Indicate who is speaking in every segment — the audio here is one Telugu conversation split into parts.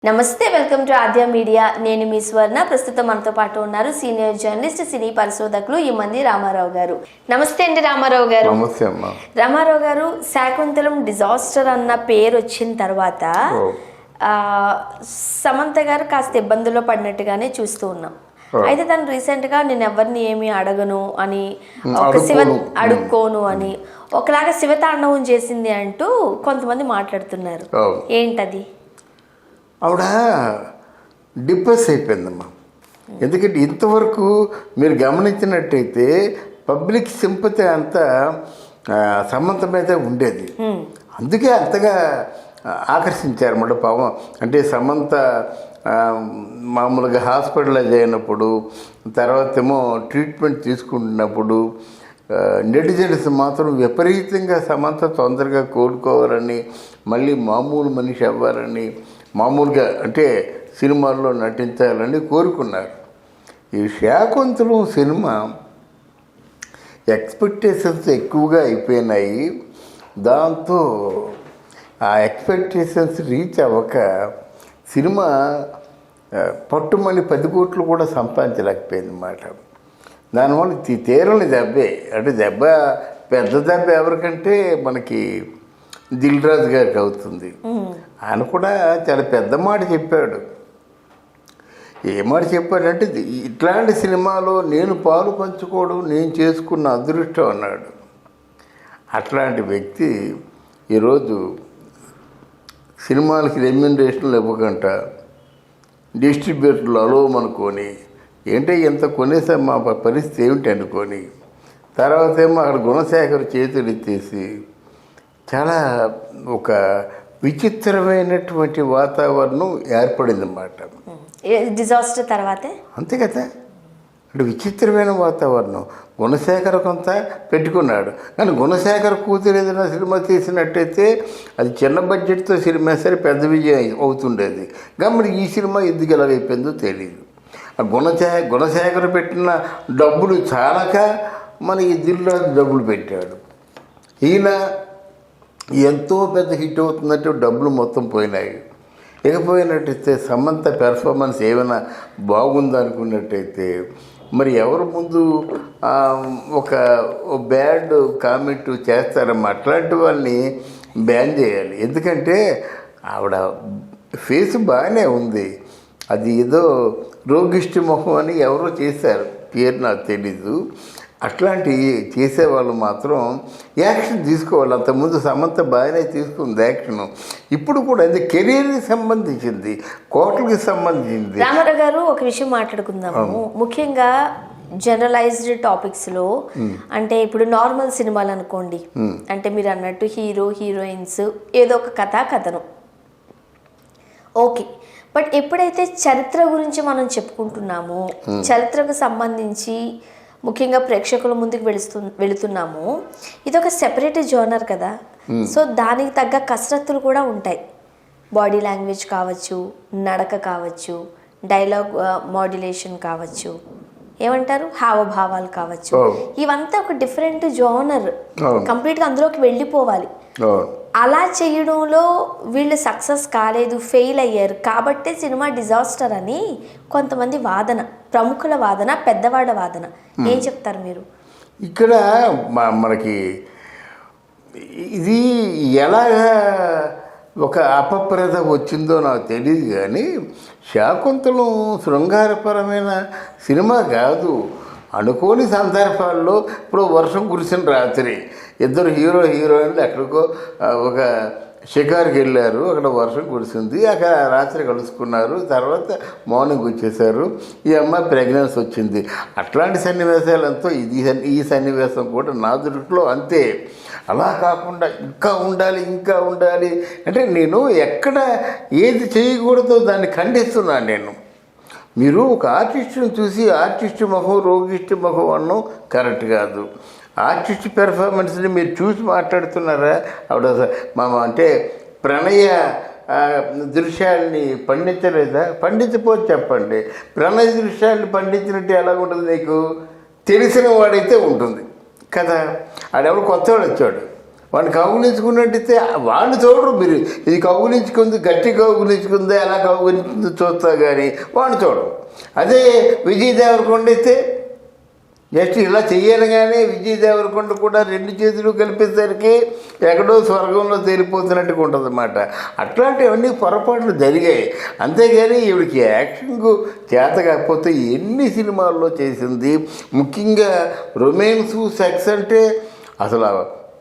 Speaker 1: నమస్తే, వెల్కమ్ టు ఆద్య మీడియా. నేను మీ స్వర్ణ. ప్రస్తుతం మనతో పాటు ఉన్నారు సీనియర్ జర్నలిస్ట్, సినీ పరిశోధకులు ఇమ్మంది రామారావు గారు. నమస్తే అండి రామారావు గారు.
Speaker 2: నమస్తే అమ్మా.
Speaker 1: రామారావు గారు, శాకుంతలం డిజాస్టర్ అన్న పేరు వచ్చిన తర్వాత సమంత గారు కాస్త ఇబ్బందుల్లో పడినట్టుగానే చూస్తూ ఉన్నాం. అయితే తను రీసెంట్ గా నేను ఎవరిని ఏమి అడగను అని, ఒక అడుక్కోను అని ఒకలాగా శివతాండవం చేసింది అంటూ కొంతమంది మాట్లాడుతున్నారు. ఏంటది?
Speaker 2: ఆవిడ డిప్రెస్ అయిపోయిందమ్మా. ఎందుకంటే ఇంతవరకు మీరు గమనించినట్టయితే పబ్లిక్ సింపతి అంతా సమంత మీద ఉండేది. అందుకే అంతగా ఆకర్షించారన్నమాట పాపం. అంటే సమంత మామూలుగా హాస్పిటలైజ్ అయినప్పుడు, తర్వాత ఏమో ట్రీట్మెంట్ తీసుకుంటున్నప్పుడు నెటిజన్స్ మాత్రం విపరీతంగా సమంత తొందరగా కోలుకోవాలని, మళ్ళీ మామూలు మనిషి అవ్వాలని, మామూలుగా అంటే సినిమాల్లో నటించాలని కోరుకున్నారు. ఈ శాకుంతలం సినిమా ఎక్స్పెక్టేషన్స్ ఎక్కువగా అయిపోయినాయి. దాంతో ఆ ఎక్స్పెక్టేషన్స్ రీచ్ అవ్వక సినిమా పట్టుమని 10 కోట్లు కూడా సంపాదించలేకపోయింది అన్నమాట. దానివల్ల తీరని దెబ్బే. అంటే దెబ్బ, పెద్ద దెబ్బ ఎవరికంటే మనకి దిల్ రాజు గారికి అవుతుంది. ఆయన కూడా చాలా పెద్ద మాట చెప్పాడు. ఏ మాట చెప్పాడంటే, ఇట్లాంటి సినిమాలో నేను పాలు పంచుకోవడం నేను చేసుకున్న అదృష్టం అన్నాడు. అట్లాంటి వ్యక్తి ఈరోజు సినిమాలకి రెమ్యూనరేషన్లు ఇవ్వకుండా డిస్ట్రిబ్యూటర్లు అలవమనుకొని, ఏంటంటే ఎంత కొనేసా మా పరిస్థితి ఏమిటి అనుకొని, తర్వాత ఏమో అక్కడ గుణశేఖర్ చేతులు ఎత్తేసి చాలా ఒక విచిత్రమైనటువంటి వాతావరణం ఏర్పడిందన్నమాట
Speaker 1: డిజాస్టర్ తర్వాతే.
Speaker 2: అంతే కదా, అంటే విచిత్రమైన వాతావరణం. గుణశేఖర్ కొంత పెట్టుకున్నాడు, కానీ గుణశేఖర్ కూతురు ఏదైనా సినిమా తీసినట్టయితే అది చిన్న బడ్జెట్తో సినిమా సరే పెద్ద విజయం అవుతుండేది. కాబట్టి ఈ సినిమా ఎందుకు ఎలాగైపోయిందో తెలియదు. ఆ గుణశేఖర్ పెట్టిన డబ్బులు చాలక మనకి దిల్లా డబ్బులు పెట్టాడు. ఈయన ఎంతో పెద్ద హిట్ అవుతుందంటే డబ్బులు మొత్తం పోయినాయి. ఇకపోయినట్టయితే సమంత పెర్ఫార్మెన్స్ ఏమైనా బాగుందనుకున్నట్టయితే మరి ఎవరు ముందు ఒక బ్యాడ్ కామెంట్ చేస్తారమ్మా. అట్లాంటి వాళ్ళని బ్యాన్ చేయాలి. ఎందుకంటే ఆవిడ ఫేస్ బాగానే ఉంది, అది ఏదో రోగిష్టి మొహం అని ఎవరో చేశారు, పేరు నాకు తెలీదు. అట్లాంటి చేసేవాళ్ళు మాత్రం యాక్షన్ తీసుకోవాలి. అంతకుముందు సమంత బాగానే తీసుకుంది యాక్షన్. ఇప్పుడు కూడా అది కెరీర్కి సంబంధించింది, కోట్లకి సంబంధించింది.
Speaker 1: రామారావు గారు, ఒక విషయం మాట్లాడుకుందాము. ముఖ్యంగా జనరలైజ్డ్ టాపిక్స్లో, అంటే ఇప్పుడు నార్మల్ సినిమాలు అనుకోండి, అంటే మీరు అన్నట్టు హీరో హీరోయిన్స్ ఏదో ఒక కథనం ఓకే. బట్ ఎప్పుడైతే చరిత్ర గురించి మనం చెప్పుకుంటున్నామో, చరిత్రకు సంబంధించి ముఖ్యంగా ప్రేక్షకుల ముందుకు వెళుతున్నాము, ఇది ఒక సెపరేట్ జోనర్ కదా. సో దానికి తగ్గ కసరత్తులు కూడా ఉంటాయి. బాడీ లాంగ్వేజ్ కావచ్చు, నడక కావచ్చు, డైలాగ్ మాడ్యులేషన్ కావచ్చు, ఏమంటారు హావభావాలు కావచ్చు, ఇవంతా ఒక డిఫరెంట్ జోనర్. కంప్లీట్గా అందులోకి వెళ్ళిపోవాలి. అలా చేయడంలో వీళ్ళు సక్సెస్ కాలేదు, ఫెయిల్ అయ్యారు. కాబట్టే సినిమా డిజాస్టర్ అని కొంతమంది వాదన, ప్రముఖుల వాదన, పెద్దవాళ్ళ వాదన. ఏం చెప్తారు మీరు?
Speaker 2: ఇక్కడ మనకి ఇది ఎలాగా ఒక అపప్రద వచ్చిందో నాకు తెలియదు, కానీ శాకుంతలం శృంగారపరమైన సినిమా కాదు. అనుకోని సందర్భాల్లో ఇప్పుడు వర్షం కురిసిన రాత్రి ఇద్దరు హీరోయిన్లు ఎక్కడికో ఒక షికార్కి వెళ్ళారు, అక్కడ వర్షం కురిసింది, అక్కడ రాత్రి కలుసుకున్నారు, తర్వాత మార్నింగ్ వచ్చేసారు, ఈ అమ్మాయి ప్రెగ్నెన్సీ వచ్చింది. అట్లాంటి సన్నివేశాలంతో ఈ సన్నివేశం కూడా నా దృష్టిలో అంతే. అలా కాకుండా ఇంకా ఉండాలి అంటే నేను ఎక్కడ ఏది చేయకూడదో దాన్ని ఖండిస్తున్నాను నేను. మీరు ఒక ఆర్టిస్టుని చూసి ఆర్టిస్ట్ మొహం, రోగిష్టి మొహం అన్నం కరెక్ట్ కాదు. ఆర్టిస్ట్ పెర్ఫార్మెన్స్ని మీరు చూసి మాట్లాడుతున్నారా? ఆవిడ అంటే ప్రణయ దృశ్యాల్ని పండించలేదా? పండించపోతే చెప్పండి. ప్రణయ దృశ్యాల్ని పండించినట్టు ఎలా ఉంటుంది? నీకు తెలిసిన వాడైతే ఉంటుంది కదా. ఆడెవడు కొత్తవాడు వచ్చాడు, వాడిని కౌగులించుకున్నట్టయితే వాడిని చూడరు మీరు. ఇది కౌగులించుకుంది, గట్టి కౌగులించుకుంది, ఎలా కౌగులించుకుంది చూస్తా కానీ వాడిని చూడరు. అదే విజయ్ దేవరకొండ అయితే జస్ట్ ఇలా చెయ్యనగానే విజయ్ దేవరకొండ కూడా 2 చేతులు కలిపేసరికి ఎక్కడో స్వర్గంలో తేలిపోతున్నట్టుగా ఉంటుంది అన్నమాట. అట్లాంటివన్నీ పొరపాట్లు జరిగాయి. అంతేగాని ఈవిడికి యాక్షన్కు చేత కాకపోతే ఎన్ని సినిమాల్లో చేసింది. ముఖ్యంగా రొమాన్సు, సెక్స్ అంటే అసలు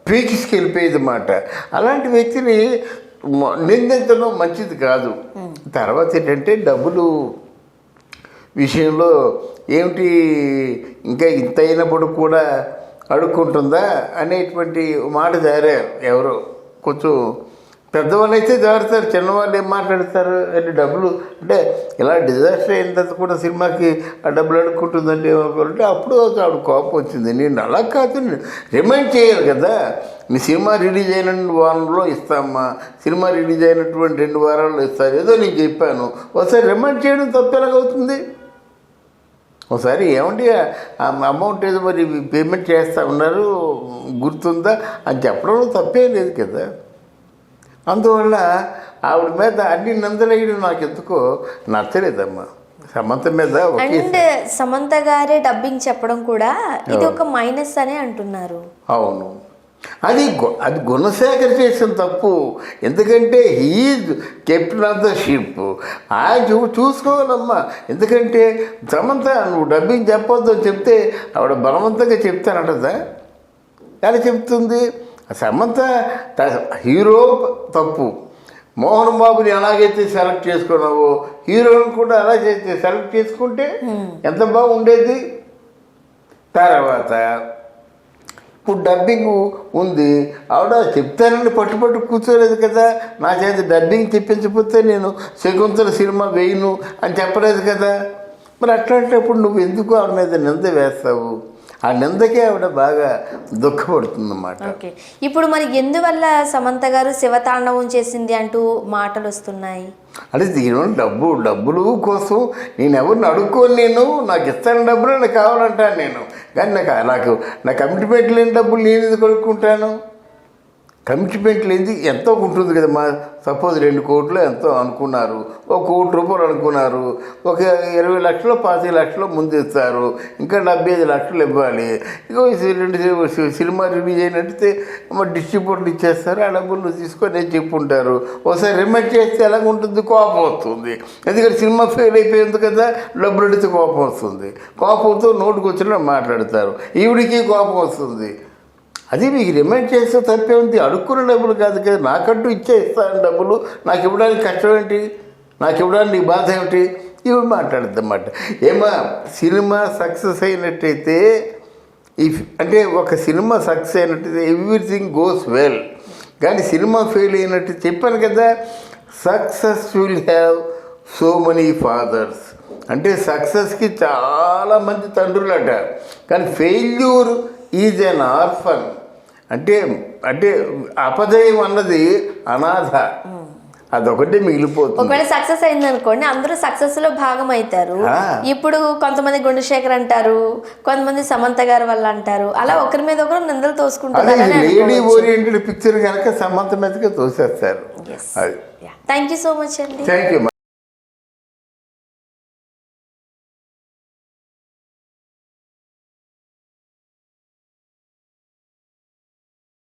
Speaker 2: పీక్స్కి వెళ్ళిపోయేది అన్నమాట. అలాంటి వ్యక్తిని నిందించడం మంచిది కాదు. తర్వాత ఏంటంటే డబ్బులు విషయంలో ఏమిటి ఇంకా ఇంత అయినప్పుడు కూడా అడుక్కుంటుందా అనేటువంటి మాట జారారు. ఎవరో కొంచెం పెద్దవాళ్ళు అయితే జారుతారు, చిన్నవాళ్ళు ఏం మాట్లాడతారు అంటే డబ్బులు అంటే ఇలా డిజాస్టర్ అయిన తర్వాత కూడా సినిమాకి ఆ డబ్బులు అడుక్కుంటుందంటే ఏమనుకోవాలంటే అప్పుడు ఆవిడ కోపం వచ్చింది. నేను అలా కాదు, రిమైండ్ చేయాలి కదా. మీ సినిమా రిలీజ్ అయిన వారంలో ఇస్తామా, సినిమా రిలీజ్ అయినటువంటి 2 వారాల్లో ఇస్తారు, ఏదో నేను చెప్పాను. ఒకసారి రిమైండ్ చేయడం తప్పు ఎలాగవుతుంది? ఒకసారి ఏమంటే అమౌంట్ ఏదో మరి పేమెంట్ చేస్తూ ఉన్నారు గుర్తుందా అని చెప్పడంలో తప్పే లేదు కదా. అందువల్ల ఆవిడ మీద అన్ని నిందలేయడం నాకు ఎందుకో నచ్చలేదమ్మా. సమంత మీద
Speaker 1: అండ్ సమంత గారే డబ్బింగ్ చెప్పడం కూడా ఇది ఒక మైనస్ అనే అంటున్నారు.
Speaker 2: అవును, అది గుణశేఖర్ చేసిన తప్పు. ఎందుకంటే he's captain of the ship. ఆయన చూసుకోవాలమ్మా. ఎందుకంటే సమంత నువ్వు డబ్బింగ్ చెప్పొద్దు అని చెప్తే ఆవిడ బలవంతంగా చెప్తానంటదా? ఎలా చెప్తుంది? సమంత హీరో తప్పు. మోహన్ బాబుని ఎలాగైతే సెలెక్ట్ చేసుకున్నావో హీరోని కూడా అలా చేస్తే సెలెక్ట్ చేసుకుంటే ఎంత బాగుండేది. తర్వాత ఇప్పుడు డబ్బింగ్ ఉంది, ఆవిడ చెప్తానని పట్టుపట్టు కూర్చోలేదు కదా. నా చేత డబ్బింగ్ చెప్పించకపోతే నేను శకుంతల సినిమా వేయను అని చెప్పలేదు కదా. మరి అట్లాంటప్పుడు నువ్వు ఎందుకు ఆవిడ మీద నింద వేస్తావు? ఆ నిందకే ఆవిడ బాగా దుఃఖపడుతుందన్నమాట.
Speaker 1: ఓకే, ఇప్పుడు మరి ఎందువల్ల సమంత గారు శివతాండవం చేసింది అంటూ మాటలు వస్తున్నాయి?
Speaker 2: అంటే దీనివల్ల డబ్బులు కోసం నేను ఎవరిని అడుక్కోను. నాకు ఇస్తాను డబ్బులు నాకు కావాలంటాను నేను. కానీ నాకు నా కమిట్మెంట్ లేని డబ్బులు నేను ఎందుకు అడుక్కుంటాను? కమిట్మెంట్ లేనిది ఎంతో ఉంటుంది కదా. మా సపోజ్ 2 కోట్లు ఎంతో అనుకున్నారు, ఒక ₹1 కోటి అనుకున్నారు, ఒక 20 లక్షలు 25 లక్షలు ముందు ఇస్తారు, ఇంకా 75 లక్షలు ఇవ్వాలి. ఇగో 2 సినిమా రిలీజ్ అయినట్టే డిస్ట్రిబ్యూటర్లు ఇచ్చేస్తారు, ఆ డబ్బులు తీసుకొని చెప్పుంటారు. ఒకసారి రిమైండ్ చేస్తే ఎలాగుంటుంది? కోపం వస్తుంది. ఎందుకంటే సినిమా ఫెయిల్ అయిపోయింది కదా, డబ్బులు అడిగితే కోపం వస్తుంది. కోపంతో నోటుకు వచ్చిన మాట్లాడతారు, ఈవిడికి కోపం వస్తుంది. అది మీకు రిమైండ్ చేస్తే తప్పే ఉంది. అడుక్కున్న డబ్బులు కాదు కదా, నాకంటూ ఇస్తాను డబ్బులు, నాకు ఇవ్వడానికి కష్టం ఏంటి, నాకు ఇవ్వడానికి బాధ ఏమిటి? ఇవి మాట్లాడుద్ది అన్నమాట. ఏమా సినిమా సక్సెస్ అయినట్టయితే అంటే ఒక సినిమా సక్సెస్ అయినట్టయితే ఎవ్రీథింగ్ గోస్ వెల్. కానీ సినిమా ఫెయిల్ అయినట్టు చెప్పాను కదా, success will have so many fathers. అంటే సక్సెస్కి చాలామంది తండ్రులట, కానీ ఫెయిల్యూర్ ఈజ్ ఎన్ ఆర్ఫన్. అంటే అపజయం అన్నది అనాథ, అదొకటి మిగిలిపోతుంది.
Speaker 1: ఒకవేళ సక్సెస్ అయింది అనుకోండి, అందరూ సక్సెస్ లో భాగం అవుతారు. ఇప్పుడు కొంతమంది గుణశేఖర్ అంటారు, కొంతమంది సమంత గారి వల్ల అంటారు, అలా ఒకరి మీద ఒకరు నిందలు తోసుకుంటారు.
Speaker 2: లేడీ ఓరియంటెడ్ పిక్చర్ కనుక సమంత మీదకే తోసేస్తారు.
Speaker 1: థ్యాంక్ యూ సో మచ్ అండి.
Speaker 2: Thank you.